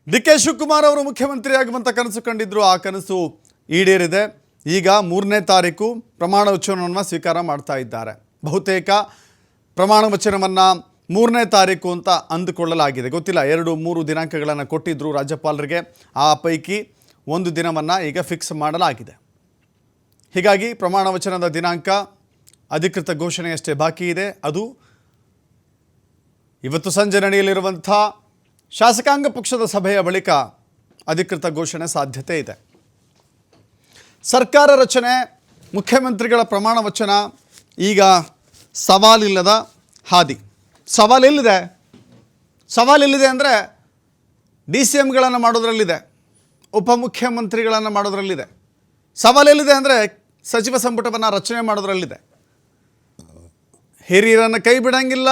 ಡಿ.ಕೆ. ಶಿವಕುಮಾರ್ ಅವರು ಮುಖ್ಯಮಂತ್ರಿ ಆಗುವಂತ ಕನಸು ಕಂಡಿದ್ರು. ಆ ಕನಸು ಈಡೇರಿದೆ. ಈಗ 3ನೇ ತಾರೀಕು ಪ್ರಮಾಣ ವಚನವನ್ನು ಸ್ವೀಕಾರ ಮಾಡ್ತಾ ಇದ್ದಾರೆ. ಬಹುತೇಕ ಪ್ರಮಾಣ ವಚನವನ್ನು 3ನೇ ತಾರೀಕು ಅಂತ ಅಂದುಕೊಳ್ಳಲಾಗಿದೆ. ಗೊತ್ತಿಲ್ಲ, 2-3 ದಿನಾಂಕಗಳನ್ನು ಕೊಟ್ಟಿದ್ರು ರಾಜ್ಯಪಾಲರಿಗೆ. ಆ ಪೈಕಿ ಒಂದು ದಿನವನ್ನು ಈಗ ಫಿಕ್ಸ್ ಮಾಡಲಾಗಿದೆ. ಹೀಗಾಗಿ ಪ್ರಮಾಣ ವಚನದ ದಿನಾಂಕ ಅಧಿಕೃತ ಘೋಷಣೆಯಷ್ಟೇ ಬಾಕಿ ಇದೆ. ಅದು ಇವತ್ತು ಸಂಜೆ ನಡೆಯಲಿರುವಂಥ ಶಾಸಕಾಂಗ ಪಕ್ಷದ ಸಭೆಯ ಬಳಿಕ ಅಧಿಕೃತ ಘೋಷಣೆ ಸಾಧ್ಯತೆ ಇದೆ. ಸರ್ಕಾರ ರಚನೆ, ಮುಖ್ಯಮಂತ್ರಿಗಳ ಪ್ರಮಾಣ ವಚನ ಈಗ ಸವಾಲಿಲ್ಲದ ಹಾದಿ. ಸವಾಲೆಲ್ಲಿದೆ ಅಂದರೆ DCMಗಳನ್ನು ಮಾಡೋದ್ರಲ್ಲಿದೆ, ಉಪಮುಖ್ಯಮಂತ್ರಿಗಳನ್ನು ಮಾಡೋದ್ರಲ್ಲಿದೆ. ಸವಾಲೆಲ್ಲಿದೆ ಅಂದರೆ ಸಚಿವ ಸಂಪುಟವನ್ನು ರಚನೆ ಮಾಡೋದ್ರಲ್ಲಿದೆ. ಹಿರಿಯರನ್ನು ಕೈ ಬಿಡೋಂಗಿಲ್ಲ,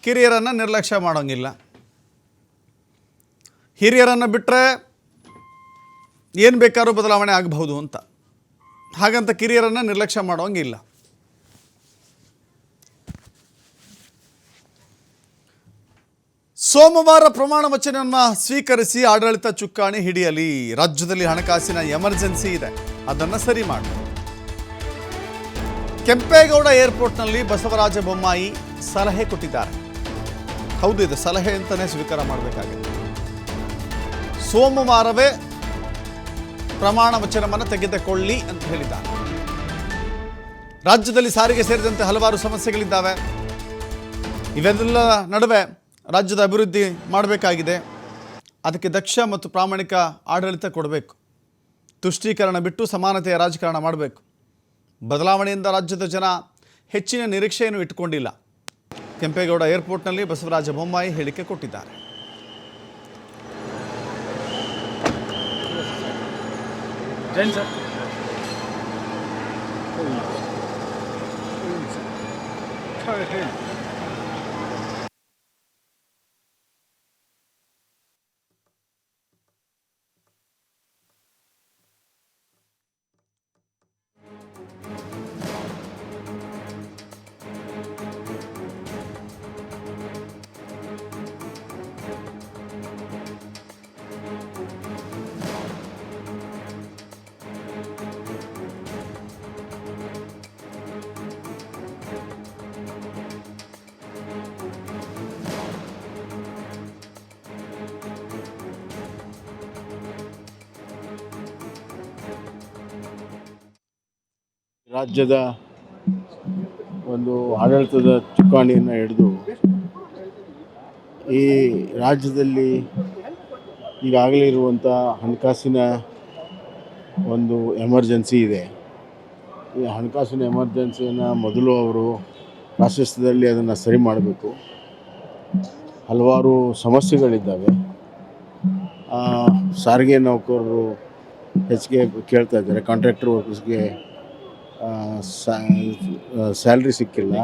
ಕಿರಿಯರನ್ನು ನಿರ್ಲಕ್ಷ್ಯ ಮಾಡೋಂಗಿಲ್ಲ. ಹಿರಿಯರನ್ನು ಬಿಟ್ಟರೆ ಏನು ಬೇಕಾದ್ರೂ ಬದಲಾವಣೆ ಆಗಬಹುದು ಅಂತ, ಹಾಗಂತ ಕಿರಿಯರನ್ನು ನಿರ್ಲಕ್ಷ್ಯ ಮಾಡೋಂಗಿಲ್ಲ. ಸೋಮವಾರ ಪ್ರಮಾಣ ವಚನವನ್ನು ಸ್ವೀಕರಿಸಿ ಆಡಳಿತ ಚುಕ್ಕಾಣಿ ಹಿಡಿಯಲಿ. ರಾಜ್ಯದಲ್ಲಿ ಹಣಕಾಸಿನ ಎಮರ್ಜೆನ್ಸಿ ಇದೆ, ಅದನ್ನು ಸರಿ ಮಾಡಿ. ಕೆಂಪೇಗೌಡ ಏರ್ಪೋರ್ಟ್ನಲ್ಲಿ ಬಸವರಾಜ ಬೊಮ್ಮಾಯಿ ಸಲಹೆ ಕೊಟ್ಟಿದ್ದಾರೆ. ಹೌದು, ಇದು ಸಲಹೆ ಅಂತಲೇ ಸ್ವೀಕಾರ ಮಾಡಬೇಕಾಗಿದೆ. ಸೋಮವಾರವೇ ಪ್ರಮಾಣ ವಚನವನ್ನು ತೆಗೆದುಕೊಳ್ಳಿ ಅಂತ ಹೇಳಿದ್ದಾರೆ. ರಾಜ್ಯದಲ್ಲಿ ಸಾರಿಗೆ ಸೇರಿದಂತೆ ಹಲವಾರು ಸಮಸ್ಯೆಗಳಿದ್ದಾವೆ. ಇವೆಲ್ಲ ನಡುವೆ ರಾಜ್ಯದ ಅಭಿವೃದ್ಧಿ ಮಾಡಬೇಕಾಗಿದೆ. ಅದಕ್ಕೆ ದಕ್ಷ ಮತ್ತು ಪ್ರಾಮಾಣಿಕ ಆಡಳಿತ ಕೊಡಬೇಕು. ತುಷ್ಟೀಕರಣ ಬಿಟ್ಟು ಸಮಾನತೆಯ ರಾಜಕಾರಣ ಮಾಡಬೇಕು. ಬದಲಾವಣೆಯಿಂದ ರಾಜ್ಯದ ಜನ ಹೆಚ್ಚಿನ ನಿರೀಕ್ಷೆಯನ್ನು ಇಟ್ಟುಕೊಂಡಿಲ್ಲ. ಕೆಂಪೇಗೌಡ ಏರ್ಪೋರ್ಟ್ನಲ್ಲಿ ಬಸವರಾಜ ಬೊಮ್ಮಾಯಿ ಹೇಳಿಕೆ ಕೊಟ್ಟಿದ್ದಾರೆ. ರಾಜ್ಯದ ಒಂದು ಆಡಳಿತದ ಚುಕ್ಕಾಣಿಯನ್ನು ಹಿಡಿದು ಈ ರಾಜ್ಯದಲ್ಲಿ ಈಗಾಗಲೇ ಇರುವಂಥ ಹಣಕಾಸಿನ ಒಂದು ಎಮರ್ಜೆನ್ಸಿ ಇದೆ. ಈ ಹಣಕಾಸಿನ ಎಮರ್ಜೆನ್ಸಿಯನ್ನು ಮೊದಲು ಅವರು ಪ್ರಾಶಸ್ತ್ಯದಲ್ಲಿ ಅದನ್ನು ಸರಿ ಮಾಡಬೇಕು. ಹಲವಾರು ಸಮಸ್ಯೆಗಳಿದ್ದಾವೆ. ಸಾರಿಗೆ ನೌಕರರು ಹೆಚ್ಚಿಗೆ ಕೇಳ್ತಾ ಇದ್ದಾರೆ. ಕಾಂಟ್ರಾಕ್ಟರ್ ವರ್ಕರ್ಸ್ಗೆ ಸ್ಯಾಲ್ರಿ ಸಿಕ್ಕಿಲ್ಲ,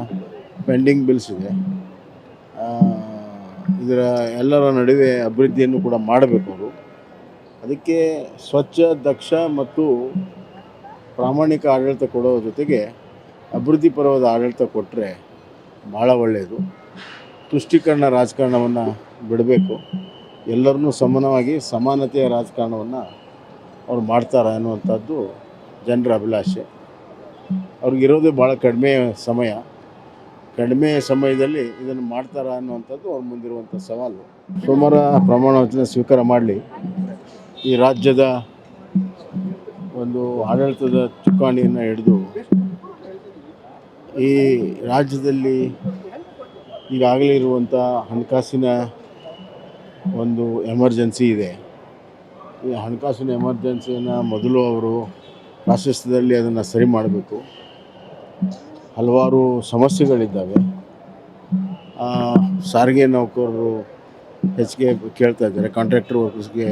ಪೆಂಡಿಂಗ್ ಬಿಲ್ಸ್ ಇದೆ. ಇದರ ಎಲ್ಲರ ನಡುವೆ ಅಭಿವೃದ್ಧಿಯನ್ನು ಕೂಡ ಮಾಡಬೇಕು ಅವರು. ಅದಕ್ಕೆ ಸ್ವಚ್ಛ, ದಕ್ಷ ಮತ್ತು ಪ್ರಾಮಾಣಿಕ ಆಡಳಿತ ಕೊಡೋ ಜೊತೆಗೆ ಅಭಿವೃದ್ಧಿ ಪರವಾದ ಆಡಳಿತ ಕೊಟ್ಟರೆ ಭಾಳ ಒಳ್ಳೆಯದು. ತುಷ್ಟೀಕರಣ ರಾಜಕಾರಣವನ್ನು ಬಿಡಬೇಕು. ಎಲ್ಲರನ್ನೂ ಸಮಾನವಾಗಿ ಸಮಾನತೆಯ ರಾಜಕಾರಣವನ್ನು ಅವ್ರು ಮಾಡ್ತಾರೆ ಅನ್ನುವಂಥದ್ದು ಜನರ ಅಭಿಲಾಷೆ. ಅವ್ರಿಗಿರೋದೇ ಭಾಳ ಕಡಿಮೆ ಸಮಯದಲ್ಲಿ ಇದನ್ನು ಮಾಡ್ತಾರ ಅನ್ನುವಂಥದ್ದು ಅವ್ರ ಮುಂದಿರುವಂಥ ಸವಾಲು. ಸೋಮವಾರ ಪ್ರಮಾಣ ವಚನ ಸ್ವೀಕಾರ ಮಾಡಲಿ. ಈ ರಾಜ್ಯದ ಒಂದು ಆಡಳಿತದ ಚುಕ್ಕಾಣಿಯನ್ನು ಹಿಡಿದು ಈ ರಾಜ್ಯದಲ್ಲಿ ಈಗಾಗಲೇ ಇರುವಂಥ ಹಣಕಾಸಿನ ಒಂದು ಎಮರ್ಜೆನ್ಸಿ ಇದೆ. ಈ ಹಣಕಾಸಿನ ಎಮರ್ಜೆನ್ಸಿಯನ್ನು ಮೊದಲು ಅವರು ಪ್ರಾಶಸ್ತ್ಯದಲ್ಲಿ ಅದನ್ನು ಸರಿ ಮಾಡಬೇಕು. ಹಲವಾರು ಸಮಸ್ಯೆಗಳಿದ್ದಾವೆ. ಸಾರಿಗೆ ನೌಕರರು ಹೆಚ್ಚಿಗೆ ಕೇಳ್ತಾ ಇದ್ದಾರೆ. ಕಾಂಟ್ರಾಕ್ಟರ್ ವರ್ಕರ್ಸ್ಗೆ